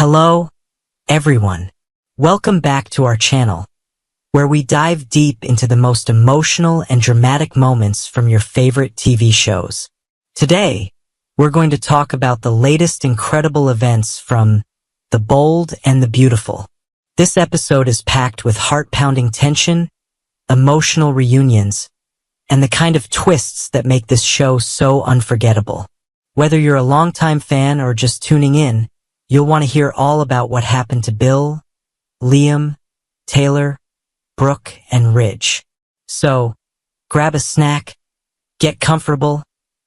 Hello, everyone. Welcome back to our channel, where we dive deep into the most emotional and dramatic moments from your favorite TV shows. Today, we're going to talk about the latest incredible events from The Bold and the Beautiful. This episode is packed with heart-pounding tension, emotional reunions, and the kind of twists that make this show so unforgettable. Whether you're a longtime fan or just tuning in, you'll want to hear all about what happened to Bill, Liam, Taylor, Brooke, and Ridge. So, grab a snack, get comfortable,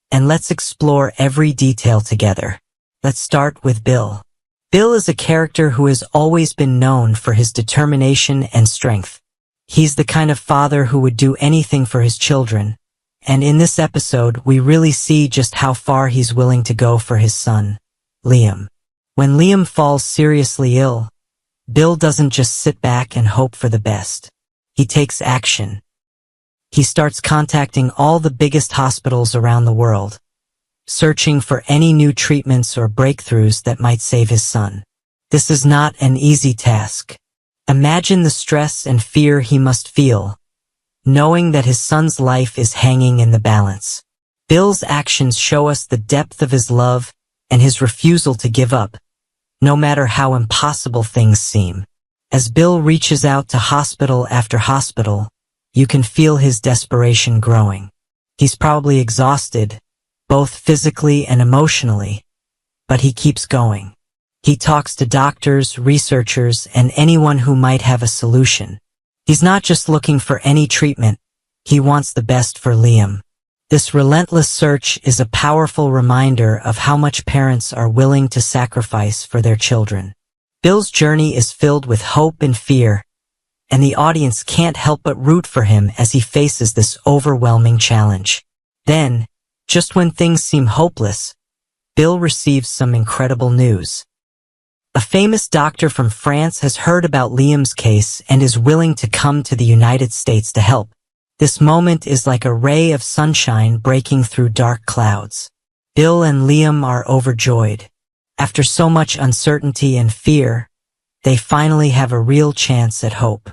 and let's explore every detail together. Let's start with Bill. Bill is a character who has always been known for his determination and strength. He's the kind of father who would do anything for his children, and in this episode we really see just how far he's willing to go for his son, Liam. When Liam falls seriously ill, Bill doesn't just sit back and hope for the best. He takes action. He starts contacting all the biggest hospitals around the world, searching for any new treatments or breakthroughs that might save his son. This is not an easy task. Imagine the stress and fear he must feel, knowing that his son's life is hanging in the balance. Bill's actions show us the depth of his love and his refusal to give up, no matter how impossible things seem. As Bill reaches out to hospital after hospital, you can feel his desperation growing. He's probably exhausted, both physically and emotionally, but he keeps going. He talks to doctors, researchers, and anyone who might have a solution. He's not just looking for any treatment, he wants the best for Liam. This relentless search is a powerful reminder of how much parents are willing to sacrifice for their children. Bill's journey is filled with hope and fear, and the audience can't help but root for him as he faces this overwhelming challenge. Then, just when things seem hopeless, Bill receives some incredible news. A famous doctor from France has heard about Liam's case and is willing to come to the United States to help. This moment is like a ray of sunshine breaking through dark clouds. Bill and Liam are overjoyed. After so much uncertainty and fear, they finally have a real chance at hope.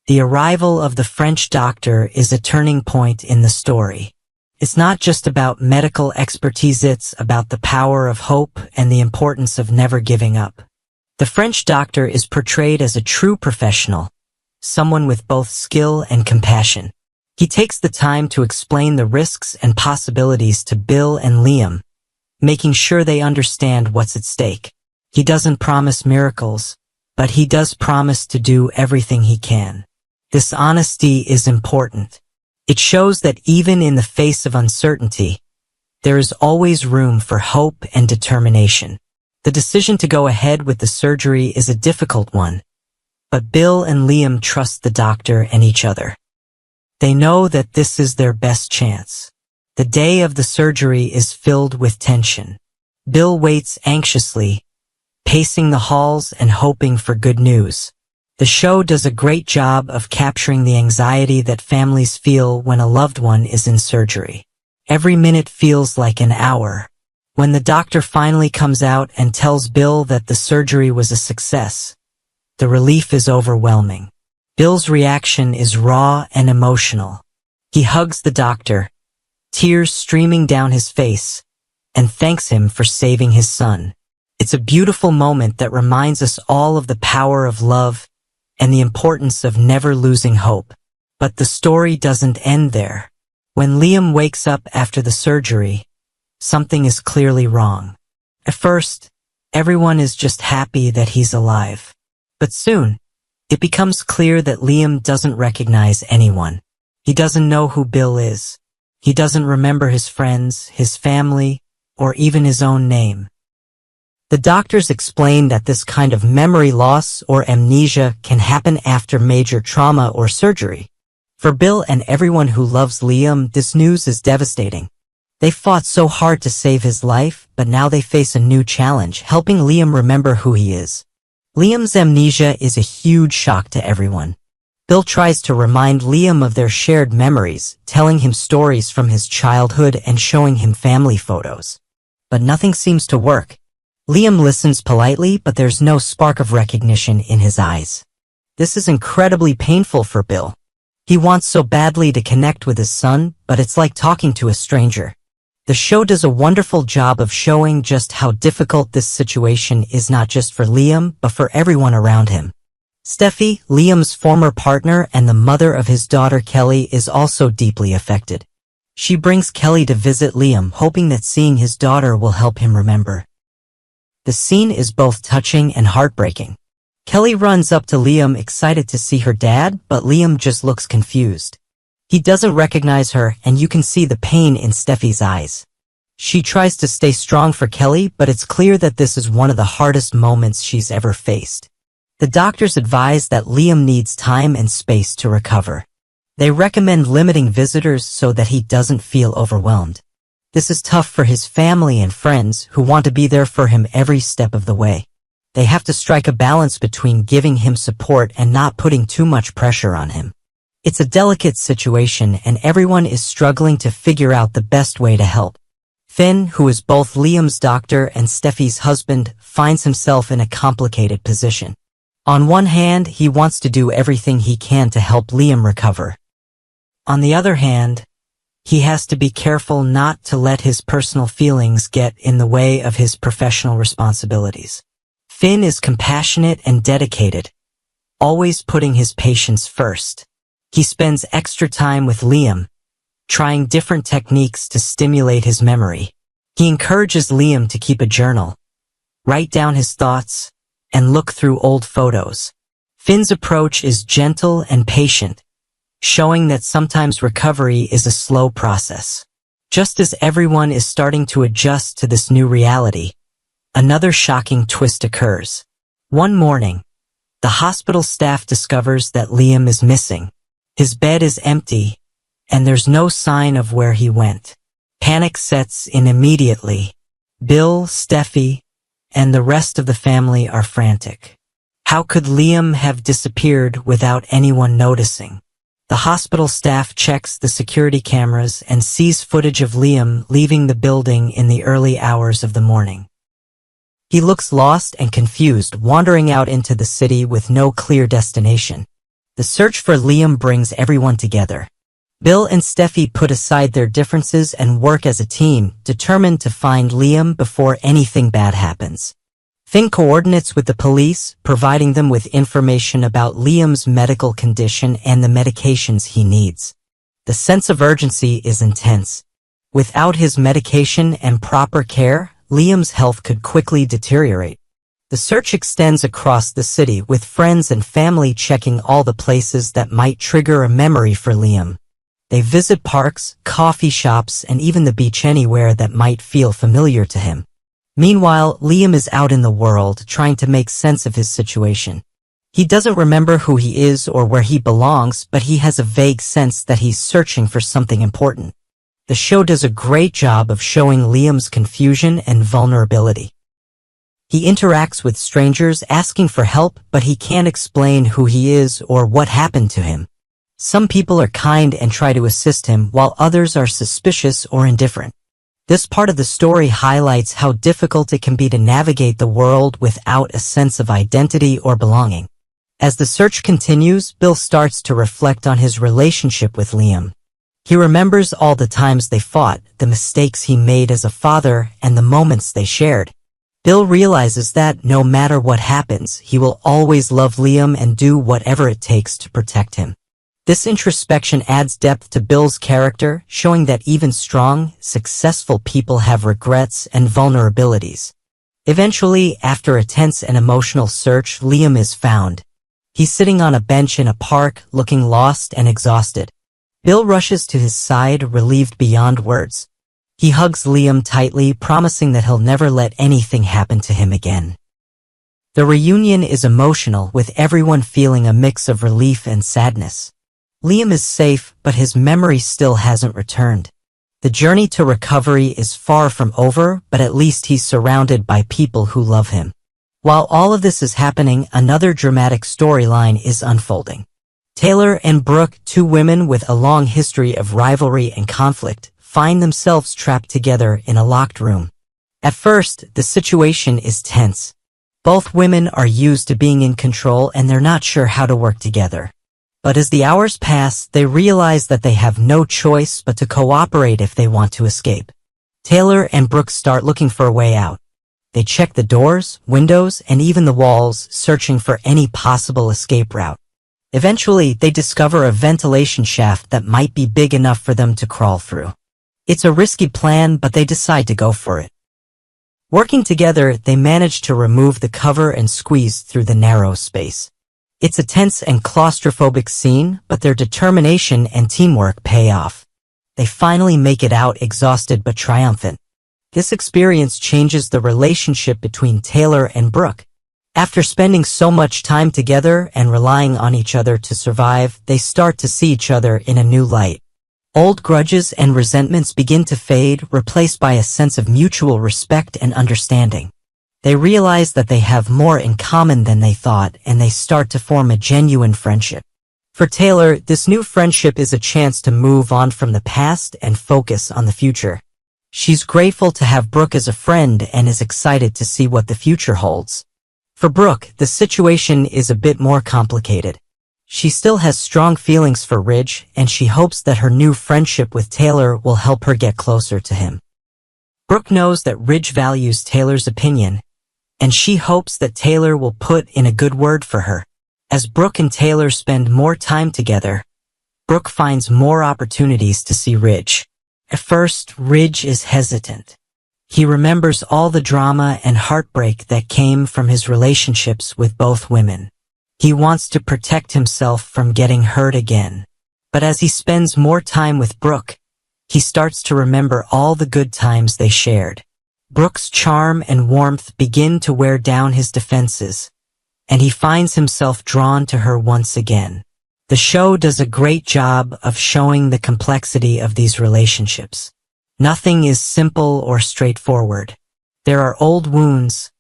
The arrival of the French doctor is a turning point in the story. It's not just about medical expertise, it's about the power of hope and the importance of never giving up. The French doctor is portrayed as a true professional, someone with both skill and compassion. He takes the time to explain the risks and possibilities to Bill and Liam, making sure they understand what's at stake. He doesn't promise miracles, but he does promise to do everything he can. This honesty is important. It shows that even in the face of uncertainty, there is always room for hope and determination. The decision to go ahead with the surgery is a difficult one, but Bill and Liam trust the doctor and each other. They know that this is their best chance. The day of the surgery is filled with tension. Bill waits anxiously, pacing the halls and hoping for good news. The show does a great job of capturing the anxiety that families feel when a loved one is in surgery. Every minute feels like an hour. When the doctor finally comes out and tells Bill that the surgery was a success, the relief is overwhelming. Bill's reaction is raw and emotional. He hugs the doctor, tears streaming down his face, and thanks him for saving his son. It's a beautiful moment that reminds us all of the power of love and the importance of never losing hope. But the story doesn't end there. When Liam wakes up after the surgery, something is clearly wrong. At first, everyone is just happy that he's alive. But soon, it becomes clear that Liam doesn't recognize anyone. He doesn't know who Bill is. He doesn't remember his friends, his family, or even his own name. The doctors explain that this kind of memory loss or amnesia can happen after major trauma or surgery. For Bill and everyone who loves Liam, this news is devastating. They fought so hard to save his life, but now they face a new challenge, helping Liam remember who he is. Liam's amnesia is a huge shock to everyone. Bill tries to remind Liam of their shared memories, telling him stories from his childhood and showing him family photos. But nothing seems to work. Liam listens politely, but there's no spark of recognition in his eyes. This is incredibly painful for Bill. He wants so badly to connect with his son, but it's like talking to a stranger. The show does a wonderful job of showing just how difficult this situation is, not just for Liam, but for everyone around him. Steffi, Liam's former partner and the mother of his daughter Kelly, is also deeply affected. She brings Kelly to visit Liam, hoping that seeing his daughter will help him remember. The scene is both touching and heartbreaking. Kelly runs up to Liam, excited to see her dad, but Liam just looks confused. He doesn't recognize her, and you can see the pain in Steffi's eyes. She tries to stay strong for Kelly, but it's clear that this is one of the hardest moments she's ever faced. The doctors advise that Liam needs time and space to recover. They recommend limiting visitors so that he doesn't feel overwhelmed. This is tough for his family and friends who want to be there for him every step of the way. They have to strike a balance between giving him support and not putting too much pressure on him. It's a delicate situation, and everyone is struggling to figure out the best way to help. Finn, who is both Liam's doctor and Steffi's husband, finds himself in a complicated position. On one hand, he wants to do everything he can to help Liam recover. On the other hand, he has to be careful not to let his personal feelings get in the way of his professional responsibilities. Finn is compassionate and dedicated, always putting his patients first. He spends extra time with Liam, trying different techniques to stimulate his memory. He encourages Liam to keep a journal, write down his thoughts, and look through old photos. Finn's approach is gentle and patient, showing that sometimes recovery is a slow process. Just as everyone is starting to adjust to this new reality, another shocking twist occurs. One morning, the hospital staff discovers that Liam is missing. His bed is empty, and there's no sign of where he went. Panic sets in immediately. Bill, Steffi, and the rest of the family are frantic. How could Liam have disappeared without anyone noticing? The hospital staff checks the security cameras and sees footage of Liam leaving the building in the early hours of the morning. He looks lost and confused, wandering out into the city with no clear destination. The search for Liam brings everyone together. Bill and Steffi put aside their differences and work as a team, determined to find Liam before anything bad happens. Finn coordinates with the police, providing them with information about Liam's medical condition and the medications he needs. The sense of urgency is intense. Without his medication and proper care, Liam's health could quickly deteriorate. The search extends across the city, with friends and family checking all the places that might trigger a memory for Liam. They visit parks, coffee shops, and even the beach, anywhere that might feel familiar to him. Meanwhile, Liam is out in the world trying to make sense of his situation. He doesn't remember who he is or where he belongs, but he has a vague sense that he's searching for something important. The show does a great job of showing Liam's confusion and vulnerability. He interacts with strangers asking for help, but he can't explain who he is or what happened to him. Some people are kind and try to assist him, while others are suspicious or indifferent. This part of the story highlights how difficult it can be to navigate the world without a sense of identity or belonging. As the search continues, Bill starts to reflect on his relationship with Liam. He remembers all the times they fought, the mistakes he made as a father, and the moments they shared. Bill realizes that, no matter what happens, he will always love Liam and do whatever it takes to protect him. This introspection adds depth to Bill's character, showing that even strong, successful people have regrets and vulnerabilities. Eventually, after a tense and emotional search, Liam is found. He's sitting on a bench in a park, looking lost and exhausted. Bill rushes to his side, relieved beyond words. He hugs Liam tightly, promising that he'll never let anything happen to him again. The reunion is emotional, with everyone feeling a mix of relief and sadness. Liam is safe, but his memory still hasn't returned. The journey to recovery is far from over, but at least he's surrounded by people who love him. While all of this is happening, another dramatic storyline is unfolding. Taylor and Brooke, two women with a long history of rivalry and conflict, find themselves trapped together in a locked room. At first, the situation is tense. Both women are used to being in control and they're not sure how to work together. But as the hours pass, they realize that they have no choice but to cooperate if they want to escape. Taylor and Brooke start looking for a way out. They check the doors, windows, and even the walls, searching for any possible escape route. Eventually, they discover a ventilation shaft that might be big enough for them to crawl through. It's a risky plan, but they decide to go for it. Working together, they manage to remove the cover and squeeze through the narrow space. It's a tense and claustrophobic scene, but their determination and teamwork pay off. They finally make it out exhausted but triumphant. This experience changes the relationship between Taylor and Brooke. After spending so much time together and relying on each other to survive, they start to see each other in a new light. Old grudges and resentments begin to fade, replaced by a sense of mutual respect and understanding. They realize that they have more in common than they thought, and they start to form a genuine friendship. For Taylor, this new friendship is a chance to move on from the past and focus on the future. She's grateful to have Brooke as a friend and is excited to see what the future holds. For Brooke, the situation is a bit more complicated. She still has strong feelings for Ridge, and she hopes that her new friendship with Taylor will help her get closer to him. Brooke knows that Ridge values Taylor's opinion, and she hopes that Taylor will put in a good word for her. As Brooke and Taylor spend more time together, Brooke finds more opportunities to see Ridge. At first, Ridge is hesitant. He remembers all the drama and heartbreak that came from his relationships with both women. He wants to protect himself from getting hurt again. But as he spends more time with Brooke, he starts to remember all the good times they shared. Brooke's charm and warmth begin to wear down his defenses, and he finds himself drawn to her once again. The show does a great job of showing the complexity of these relationships. Nothing is simple or straightforward. There are old wounds,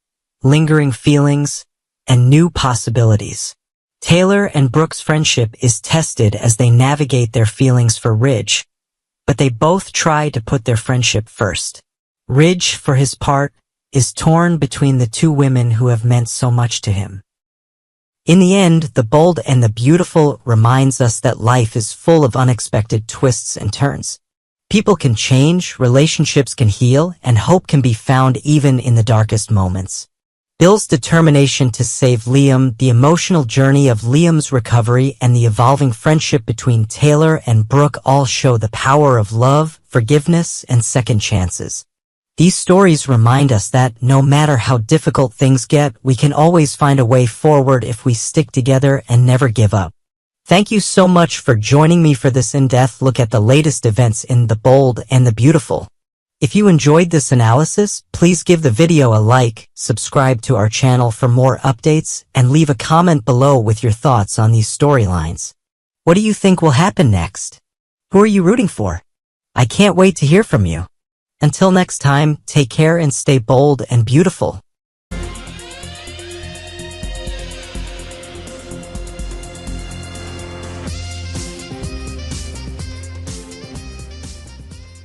lingering feelings, and new possibilities. Taylor and Brooke's friendship is tested as they navigate their feelings for Ridge, but they both try to put their friendship first. Ridge, for his part, is torn between the two women who have meant so much to him. In the end, The Bold and the Beautiful reminds us that life is full of unexpected twists and turns. People can change, relationships can heal, and hope can be found even in the darkest moments. Bill's determination to save Liam, the emotional journey of Liam's recovery, and the evolving friendship between Taylor and Brooke all show the power of love, forgiveness, and second chances. These stories remind us that no matter how difficult things get, we can always find a way forward if we stick together and never give up. Thank you so much for joining me for this in-depth look at the latest events in The Bold and the Beautiful. If you enjoyed this analysis, please give the video a like, subscribe to our channel for more updates, and leave a comment below with your thoughts on these storylines. What do you think will happen next? Who are you rooting for? I can't wait to hear from you. Until next time, take care and stay bold and beautiful.